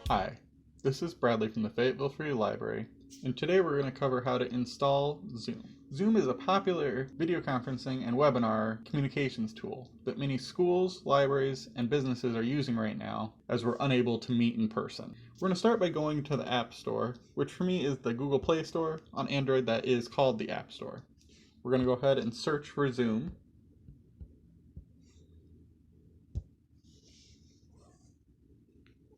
Hi, this is Bradley from the Fayetteville Free Library, and today we're going to cover how to install Zoom. Zoom is a popular video conferencing and webinar communications tool that many schools, libraries, and businesses are using right now as we're unable to meet in person. We're going to start by going to the App Store, which for me is the Google Play Store. On Android that is called the App Store. We're going to go ahead and search for Zoom.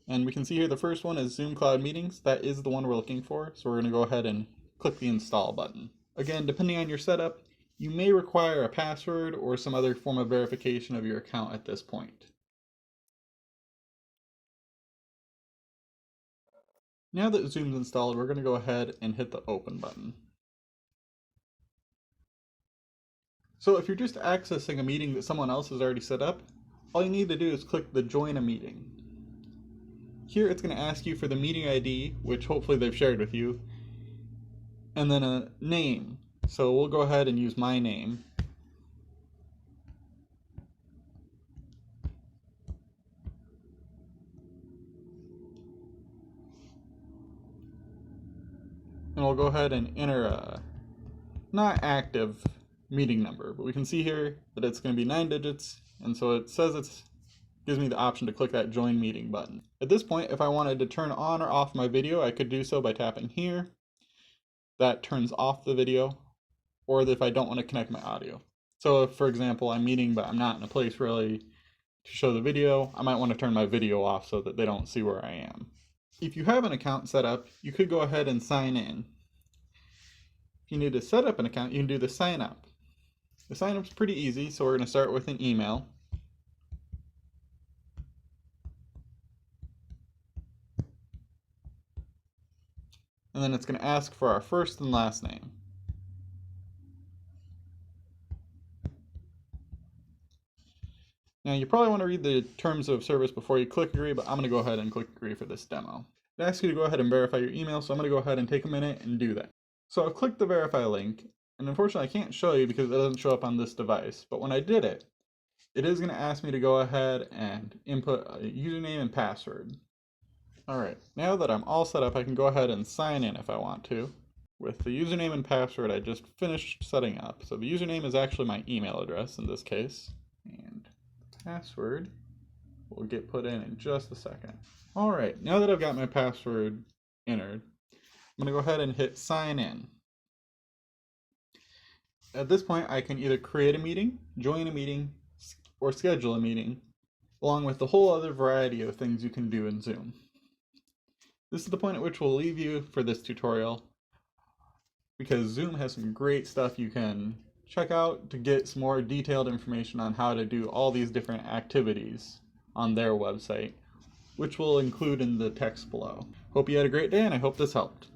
And we can see here the first one is Zoom Cloud Meetings. That is the one we're looking for. So we're going to go ahead and click the install button. Again, depending on your setup, you may require a password or some other form of verification of your account at this point. Now that Zoom's installed, we're going to go ahead and hit the open button. So if you're just accessing a meeting that someone else has already set up, all you need to do is click the Join a Meeting. Here it's going to ask you for the meeting ID, which hopefully they've shared with you, and then a name. So we'll go ahead and use my name. And we'll go ahead and enter a not active meeting number, but we can see here that it's going to be 9 digits, and so it says it gives me the option to click that Join Meeting button. At this point, if I wanted to turn on or off my video, I could do so by tapping here. That turns off the video, or if I don't want to connect my audio. So if, for example, I'm meeting but I'm not in a place really to show the video, I might want to turn my video off so that they don't see where I am. If you have an account set up, you could go ahead and sign in. If you need to set up an account, you can do the sign up. The sign up's pretty easy, so we're going to start with an email. And then it's going to ask for our first and last name. Now you probably want to read the terms of service before you click agree, but I'm going to go ahead and click agree for this demo. It asks you to go ahead and verify your email, so I'm going to go ahead and take a minute and do that. So I've clicked the verify link, and unfortunately I can't show you because it doesn't show up on this device, but when I did it, it is going to ask me to go ahead and input a username and password. Alright, now that I'm all set up, I can go ahead and sign in if I want to with the username and password I just finished setting up. So the username is actually my email address in this case, and the password will get put in just a second. Alright, now that I've got my password entered, I'm going to go ahead and hit sign in. At this point, I can either create a meeting, join a meeting, or schedule a meeting, along with the whole other variety of things you can do in Zoom. This is the point at which we'll leave you for this tutorial, because Zoom has some great stuff you can check out to get some more detailed information on how to do all these different activities on their website, which we'll include in the text below. Hope you had a great day, and I hope this helped.